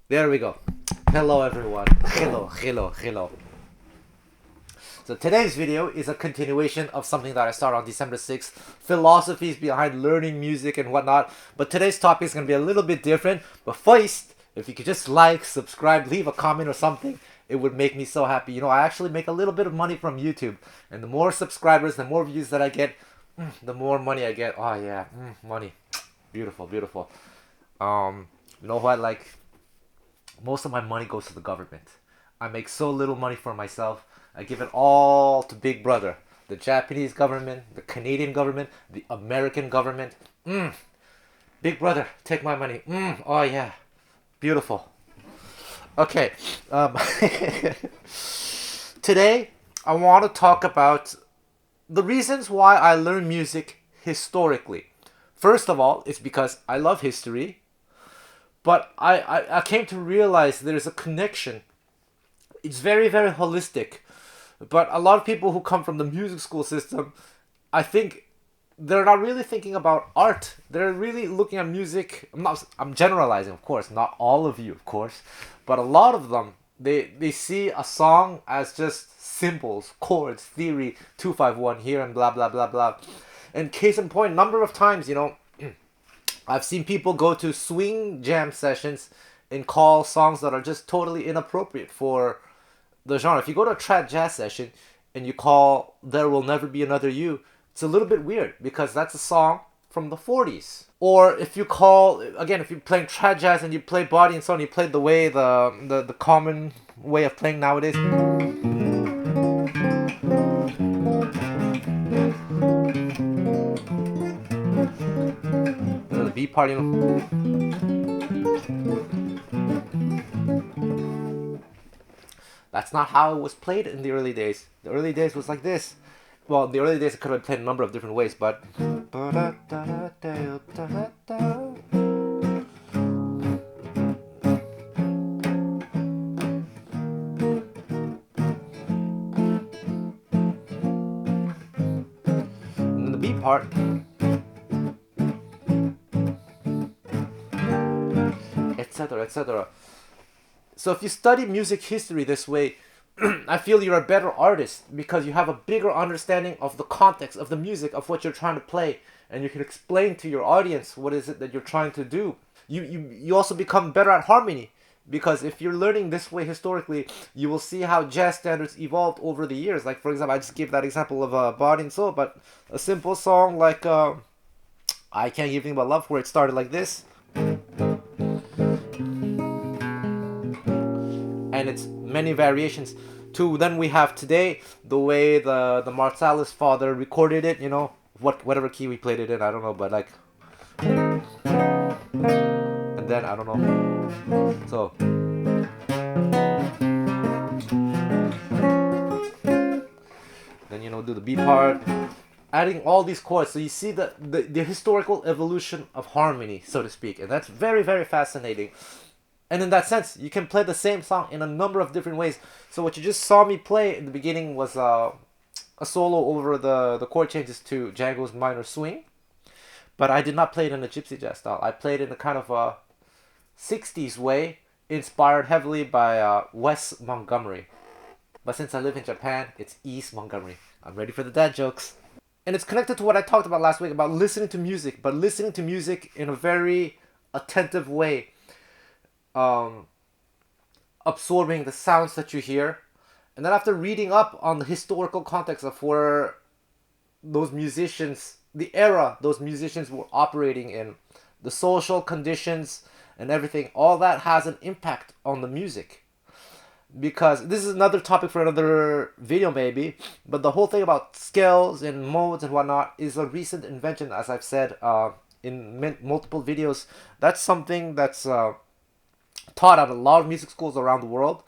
There we go. Hello everyone. Hello. So today's video is a continuation of something that I started on December 6th. Philosophies behind learning music and whatnot. But today's topic is going to be a little bit different. But first, if you could just like, subscribe, leave a comment or something, it would make me so happy. You know, I actually make a little bit of money from YouTube. And the more subscribers, the more views that I get, the more money I get. Oh yeah, money. Beautiful. You know what, like, most of my money goes to the government. I make so little money for myself. I give it all to Big Brother. The Japanese government, the Canadian government, the American government. Big Brother, take my money. Oh yeah. Beautiful. Okay. Today, I want to talk about the reasons why I learn music historically. First of all, it's because I love history. But I came to realize there's a connection. It's very, very holistic. But a lot of people who come from the music school system, I think they're not really thinking about art. They're really looking at music. I'm generalizing, of course. Not all of you, of course. But a lot of them, they see a song as just symbols, chords, theory, 251 here and blah, blah, blah, blah. And case in point, number of times, you know, I've seen people go to swing jam sessions and call songs that are just totally inappropriate for the genre. If you go to a trad jazz session and you call There Will Never Be Another You, it's a little bit weird because that's a song from the 40s. Or if you call, again, if you're playing trad jazz and you play body and soul and you play the way, the common way of playing nowadays. The beat part, you know. That's not how it was played in the early days. The early days was like this. Well, in the early days it could have been played a number of different ways, but and then the beat part, etc. So if you study music history this way, I feel you're a better artist because you have a bigger understanding of the context of the music of what you're trying to play, and you can explain to your audience what is it that you're trying to do. You also become better at harmony because if you're learning this way historically, you will see how jazz standards evolved over the years. Like, for example, I just gave that example of body and soul, but a simple song like I Can't Give Anything But Love, where it started like this, and it's many variations to then we have today the way the Marsalis father recorded it, you know, whatever key we played it in, I don't know, but like, and then I don't know, so then, you know, do the B part, adding all these chords, so you see the historical evolution of harmony, so to speak, and that's very, very fascinating. And in that sense, you can play the same song in a number of different ways. So what you just saw me play in the beginning was a solo over the chord changes to Django's minor swing. But I did not play it in a gypsy jazz style. I played it in a kind of a 60s way, inspired heavily by Wes Montgomery. But since I live in Japan, it's East Montgomery. I'm ready for the dad jokes. And it's connected to what I talked about last week about listening to music, but listening to music in a very attentive way. Absorbing the sounds that you hear, and then after reading up on the historical context of where those musicians, the era those musicians were operating in, the social conditions and everything, all that has an impact on the music. Because this is another topic for another video maybe, but the whole thing about scales and modes and whatnot is a recent invention, as I've said in multiple videos. That's something that's taught at a lot of music schools around the world,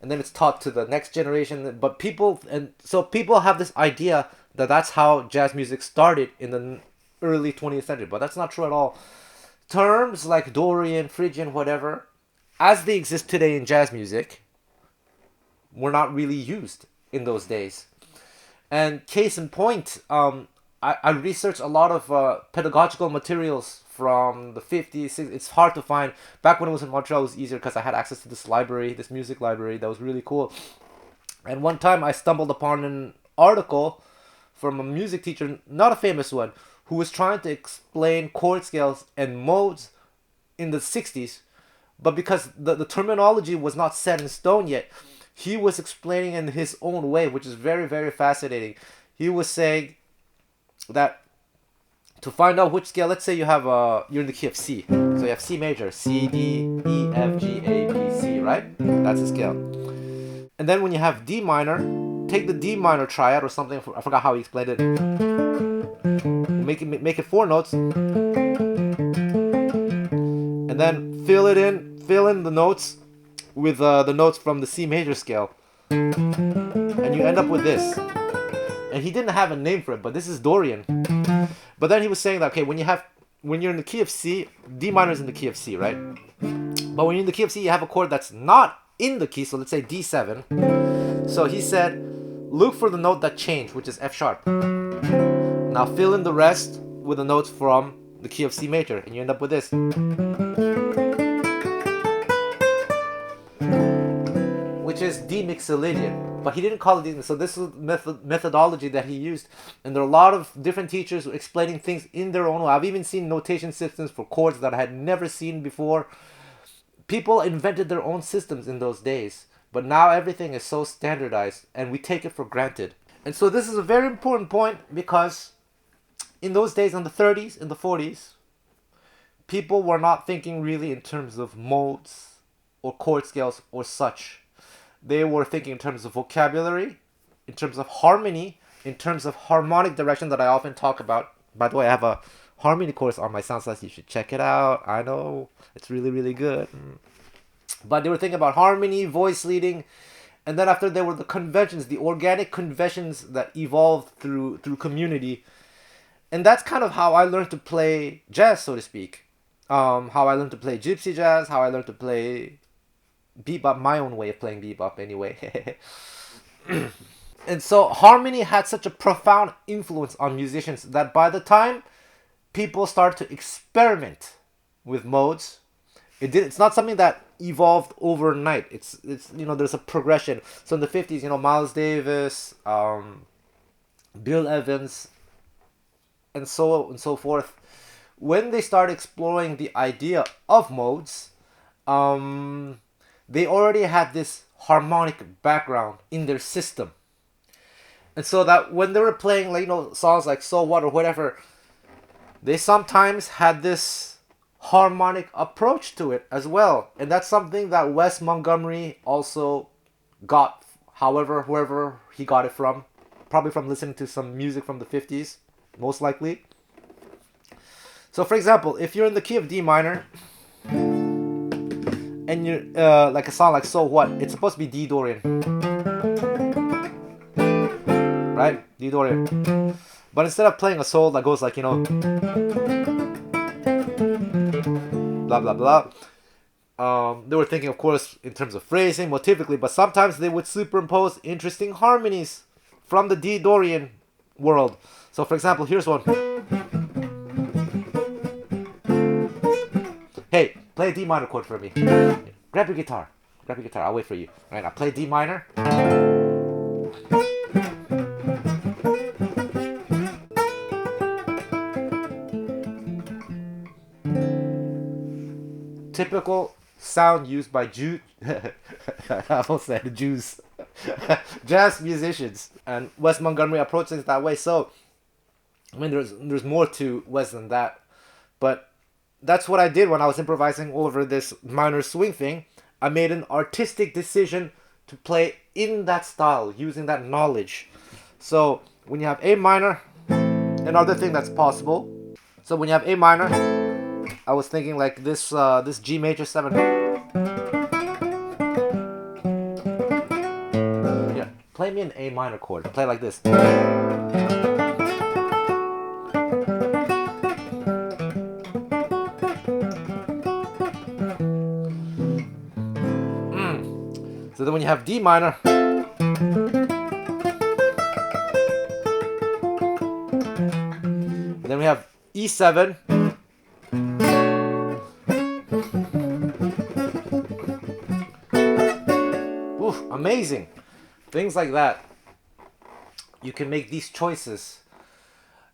and then it's taught to the next generation. But people have this idea that that's how jazz music started in the early 20th century, but that's not true at all. Terms like Dorian, Phrygian, whatever, as they exist today in jazz music, were not really used in those days. And case in point, I researched a lot of pedagogical materials from the 50s. It's hard to find. Back when it was in Montreal, it was easier because I had access to this library, this music library that was really cool. And one time I stumbled upon an article from a music teacher, not a famous one, who was trying to explain chord scales and modes in the 60s. But because the terminology was not set in stone yet, he was explaining in his own way, which is very, very fascinating. He was saying that to find out which scale, let's say you have you're in the key of C, so you have C major, C, D, E, F, G, A, B, C, right? That's the scale. And then when you have D minor, take the D minor triad or something. I forgot how he explained it. Make it 4 notes, and then fill in the notes with the notes from the C major scale, and you end up with this. And he didn't have a name for it, but this is Dorian. But then he was saying that, okay, when you're in the key of C, D minor is in the key of C, right? But when you're in the key of C, you have a chord that's not in the key, so let's say D7. So he said, look for the note that changed, which is F sharp. Now fill in the rest with the notes from the key of C major, and you end up with this. Which is D mixolydian. But he didn't call it D. So this is methodology that he used. And there are a lot of different teachers explaining things in their own way. I've even seen notation systems for chords that I had never seen before. People invented their own systems in those days. But now everything is so standardized and we take it for granted. And so this is a very important point, because in those days, in the 30s, in the 40s, people were not thinking really in terms of modes or chord scales or such. They were thinking in terms of vocabulary, in terms of harmony, in terms of harmonic direction that I often talk about. By the way, I have a harmony course on my SoundCloud. You should check it out. I know it's really, really good. But they were thinking about harmony, voice leading, and then after there were the conventions, the organic conventions that evolved through community. And that's kind of how I learned to play jazz, so to speak. How I learned to play gypsy jazz, how I learned to play bebop, my own way of playing bebop anyway. And so harmony had such a profound influence on musicians that by the time people started to experiment with modes, it's not something that evolved overnight. It's there's a progression. So in the 50s, Miles Davis, Bill Evans, and so forth, when they started exploring the idea of modes, they already had this harmonic background in their system. And so that when they were playing songs like So What or whatever, they sometimes had this harmonic approach to it as well. And that's something that Wes Montgomery also got, wherever he got it from. Probably from listening to some music from the 50s, most likely. So for example, if you're in the key of D minor, and you're like a song like So What, it's supposed to be D Dorian, right? D Dorian. But instead of playing a soul that goes like blah blah blah, they were thinking, of course, in terms of phrasing, motivically, but sometimes they would superimpose interesting harmonies from the D Dorian world. So for example, here's one. Hey, play a D minor chord for me. Grab your guitar. I'll wait for you. All right, I'll play D minor. Typical sound used by I almost said Jews. Jazz musicians. And Wes Montgomery approached things that way. So, I mean, there's more to Wes than that. But that's what I did when I was improvising over this minor swing thing. I made an artistic decision to play in that style, using that knowledge. So when you have A minor, another thing that's possible. So when you have A minor, I was thinking like this G major 7. play me an A minor chord. Play like this. So then when you have D minor, then we have E7. Oof, amazing. Things like that. You can make these choices.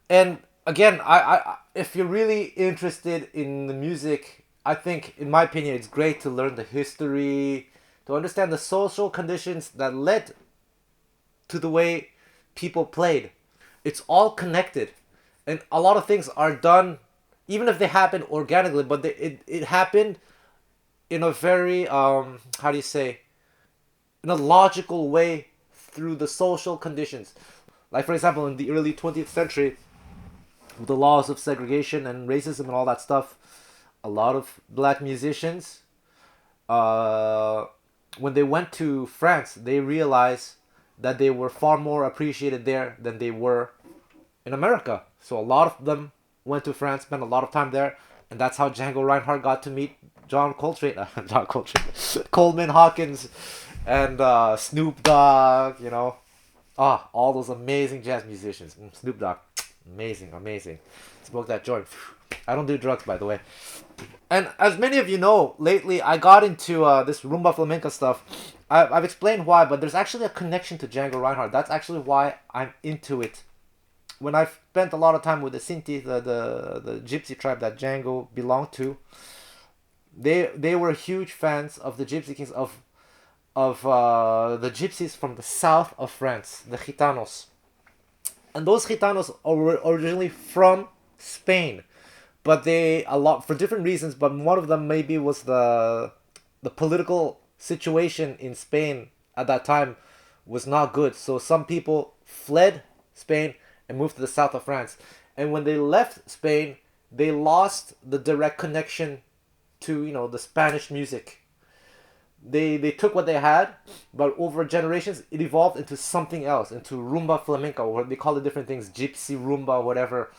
And again, if you're really interested in the music, I think, in my opinion, it's great to learn the history, to understand the social conditions that led to the way people played. It's all connected. And a lot of things are done, even if they happen organically, but it happened in a very, how do you say, in a logical way through the social conditions. Like, for example, in the early 20th century, with the laws of segregation and racism and all that stuff, a lot of black musicians, when they went to France, they realized that they were far more appreciated there than they were in America. So a lot of them went to France, spent a lot of time there, and that's how Django Reinhardt got to meet Coleman Hawkins, and Snoop Dogg, you know. All those amazing jazz musicians. Snoop Dogg, amazing. Smoke that joint. I don't do drugs, by the way. And as many of you know, lately I got into this rumba flamenco stuff. I've explained why, but there's actually a connection to Django Reinhardt. That's actually why I'm into it. When I spent a lot of time with the Sinti, the Gypsy tribe that Django belonged to, they were huge fans of the Gypsy Kings, of the Gypsies from the south of France, the Gitanos. And those Gitanos were originally from Spain, but for different reasons, but one of them maybe was the political situation in Spain at that time was not good. So some people fled Spain and moved to the south of France. And when they left Spain, they lost the direct connection to, the Spanish music. They took what they had, but over generations it evolved into something else, into rumba flamenco, or they call it different things, gypsy rumba, whatever.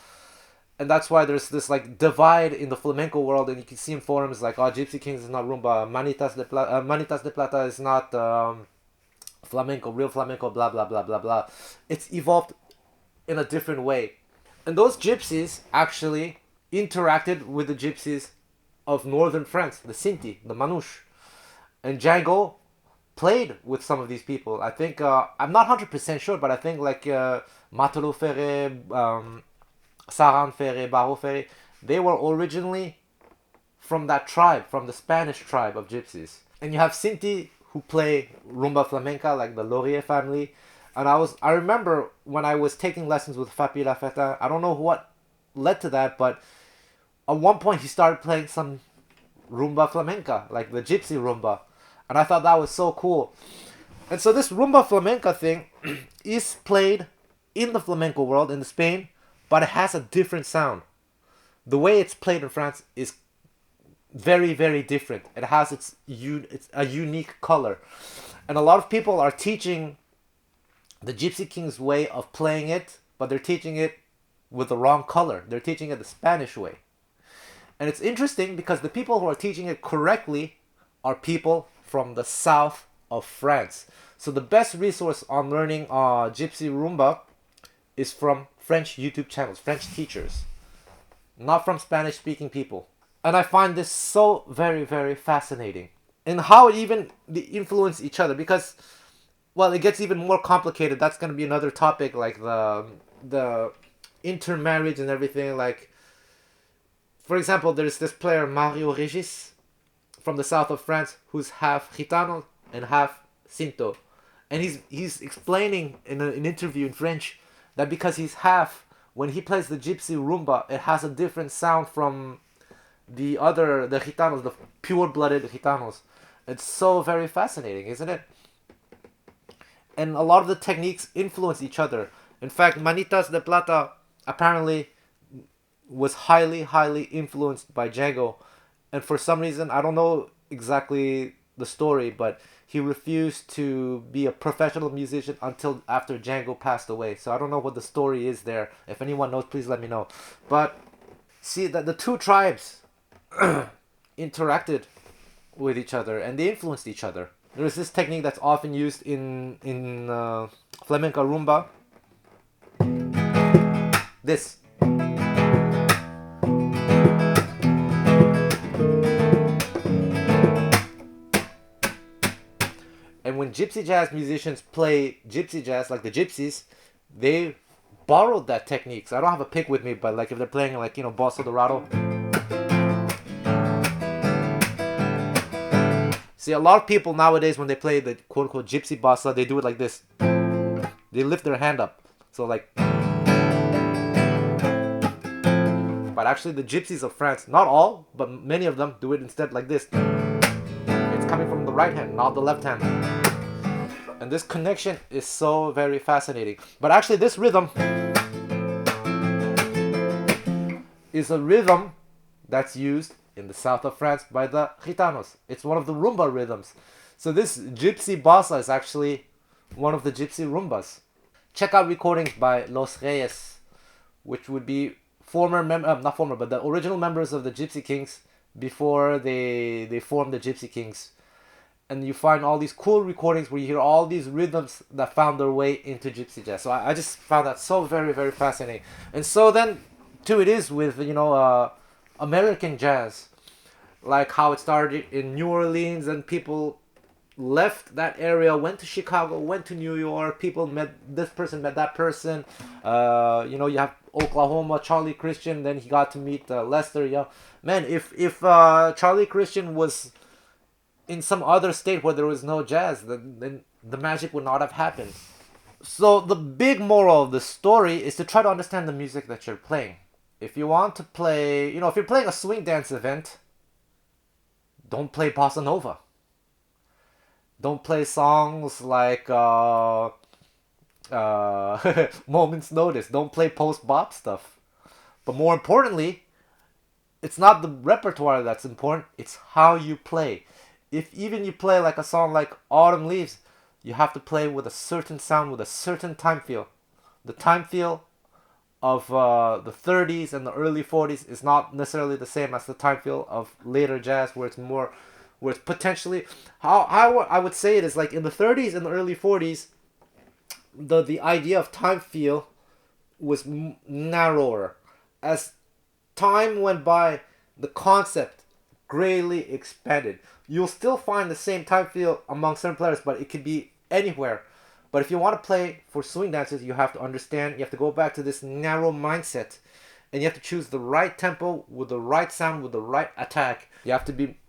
And that's why there's this like divide in the flamenco world, and you can see in forums like, Gypsy Kings is not rumba, Manitas de Plata is not flamenco, real flamenco, blah blah blah blah blah. It's evolved in a different way. And those gypsies actually interacted with the gypsies of northern France, the Sinti, the Manouche. And Django played with some of these people. I think, I'm not 100% sure, but I think like Matelot Ferré, Saran Ferré, Barreau Ferré, they were originally from that tribe, from the Spanish tribe of gypsies. And you have Sinti who play rumba flamenca, like the Laurier family. And I remember when I was taking lessons with Fapi Lafetta, I don't know what led to that, but at one point he started playing some rumba flamenca, like the gypsy rumba. And I thought that was so cool. And so this rumba flamenca thing is played in the flamenco world, in Spain, but it has a different sound. The way it's played in France is very, very different. It has it's a unique color. And a lot of people are teaching the Gypsy Kings way of playing it, but they're teaching it with the wrong color. They're teaching it the Spanish way. And it's interesting because the people who are teaching it correctly are people from the south of France. So the best resource on learning Gypsy Rumba is from French YouTube channels, French teachers, not from Spanish speaking people. And I find this so very, very fascinating. And how they influence each other, because, well, it gets even more complicated. That's going to be another topic, like the intermarriage and everything. Like, for example, there's this player, Mario Regis, from the south of France, who's half Gitano and half Cinto. And he's explaining in an interview in French that because he's half, when he plays the Gypsy Rumba, it has a different sound from the Gitanos, the pure-blooded Gitanos. It's so very fascinating, isn't it? And a lot of the techniques influence each other. In fact, Manitas de Plata apparently was highly, highly influenced by Django. And for some reason, I don't know exactly the story, but he refused to be a professional musician until after Django passed away. So I don't know what the story is there. If anyone knows, please let me know. But see that the two tribes interacted with each other and they influenced each other. There's this technique that's often used in flamenco rumba. This. And when gypsy jazz musicians play gypsy jazz, like the Gypsies, they borrowed that technique. So I don't have a pick with me, but like if they're playing like, you know, Bossa Dorado. See, a lot of people nowadays, when they play the quote-unquote gypsy bossa, they do it like this. They lift their hand up. So like... But actually the gypsies of France, not all, but many of them do it instead like this. It's coming from the right hand, not the left hand. And this connection is so very fascinating. But actually this rhythm is a rhythm that's used in the south of France by the Gitanos. It's one of the rumba rhythms. So this gypsy bossa is actually one of the gypsy rumbas. Check out recordings by Los Reyes, which would be but the original members of the Gypsy Kings before they formed the Gypsy Kings. And you find all these cool recordings where you hear all these rhythms that found their way into gypsy jazz. So I just found that so very, very fascinating. And so then, too, it is with, you know, American jazz. Like how it started in New Orleans and people left that area, went to Chicago, went to New York. People met this person, met that person. You know, you have Oklahoma, Charlie Christian. Then he got to meet Lester Young. Man, if Charlie Christian was in some other state where there was no jazz, then the magic would not have happened. So the big moral of the story is to try to understand the music that you're playing. If you want to play, you know, if you're playing a swing dance event, don't play bossa nova. Don't play songs like Moment's Notice. Don't play post-bop stuff. But more importantly, it's not the repertoire that's important, it's how you play. If even you play like a song like Autumn Leaves, you have to play with a certain sound, with a certain time feel. The time feel of the 30s and the early 40s is not necessarily the same as the time feel of later jazz, where it's potentially, how I would say it is like in the 30s and the early 40s, the idea of time feel was narrower. As time went by, the concept greatly expanded. You'll still find the same time feel among certain players, but it could be anywhere. But if you want to play for swing dances, you have to understand, you have to go back to this narrow mindset, and you have to choose the right tempo with the right sound, with the right attack. You have to be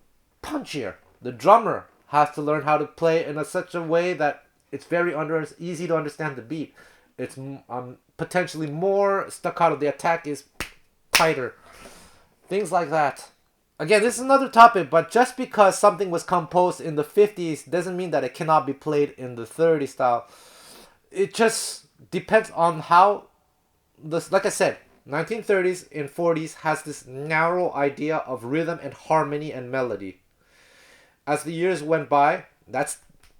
punchier. The drummer has to learn how to play in such a way that it's very easy to understand the beat. It's potentially more staccato. The attack is tighter. Things like that. Again, this is another topic, but just because something was composed in the 50s doesn't mean that it cannot be played in the 30s style. It just depends on how this, like I said, 1930s and 40s has this narrow idea of rhythm and harmony and melody. As the years went by,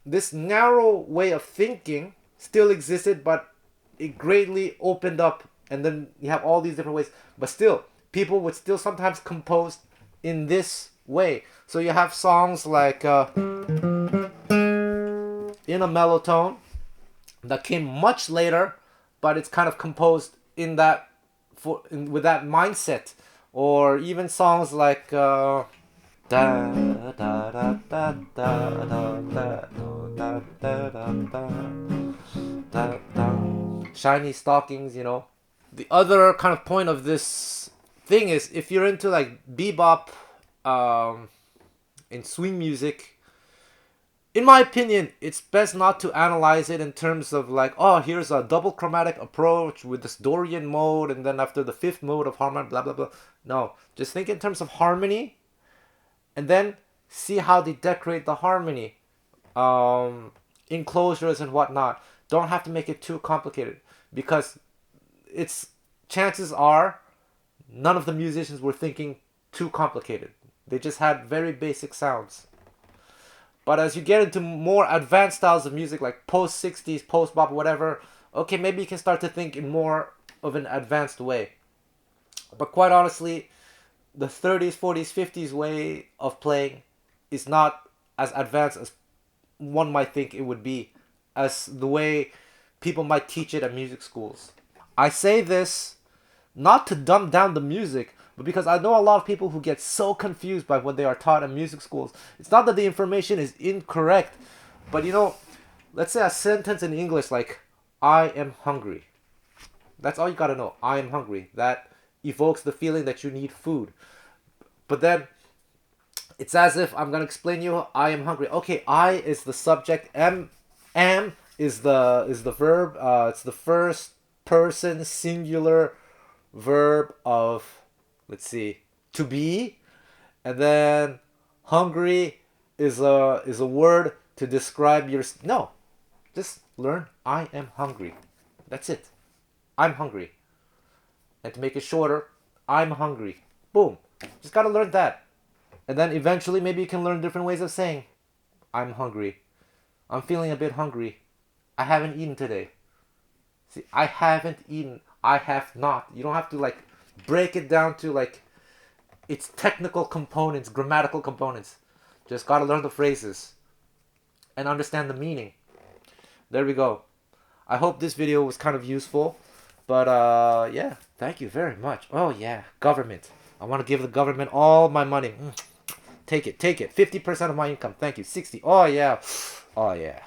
this narrow way of thinking still existed, but it greatly opened up, and then you have all these different ways. But still, people would still sometimes compose in this way. So you have songs like In a Mellow Tone that came much later, but it's kind of composed in that with that mindset. Or even songs like da da da da da da da da da da, Shiny Stockings, you know. The other kind of point of this thing is, if you're into like bebop and swing music, in my opinion, it's best not to analyze it in terms of like, oh, here's a double chromatic approach with this Dorian mode, and then after the fifth mode of harmony, blah blah blah. No, just think in terms of harmony, and then see how they decorate the harmony, enclosures and whatnot. Don't have to make it too complicated, because chances are none of the musicians were thinking too complicated. They just had very basic sounds. But as you get into more advanced styles of music, like post 60s, post bop, whatever, okay, maybe you can start to think in more of an advanced way. But quite honestly, the 30s, 40s, 50s way of playing is not as advanced as one might think it would be, as the way people might teach it at music schools. I say this not to dumb down the music, but because I know a lot of people who get so confused by what they are taught in music schools. It's not that the information is incorrect, but let's say a sentence in English like, I am hungry. That's all you gotta know. I am hungry. That evokes the feeling that you need food. But then, it's as if I'm gonna explain you, I am hungry. Okay, I is the subject, am is the verb. It's the first person singular verb of, let's see, to be, and then hungry is a word to describe your. No, just learn I am hungry. That's it. I'm hungry. And to make it shorter, I'm hungry. Boom. Just gotta learn that. And then eventually maybe you can learn different ways of saying I'm hungry. I'm feeling a bit hungry. I haven't eaten today. See, I haven't eaten. I have not. You don't have to like break it down to like its technical components, grammatical components. Just gotta learn the phrases and understand the meaning. There we go. I hope this video was kind of useful. But yeah, thank you very much. Oh yeah, government. I want to give the government all my money. Take it. 50% of my income. Thank you. 60. Oh yeah. Oh yeah.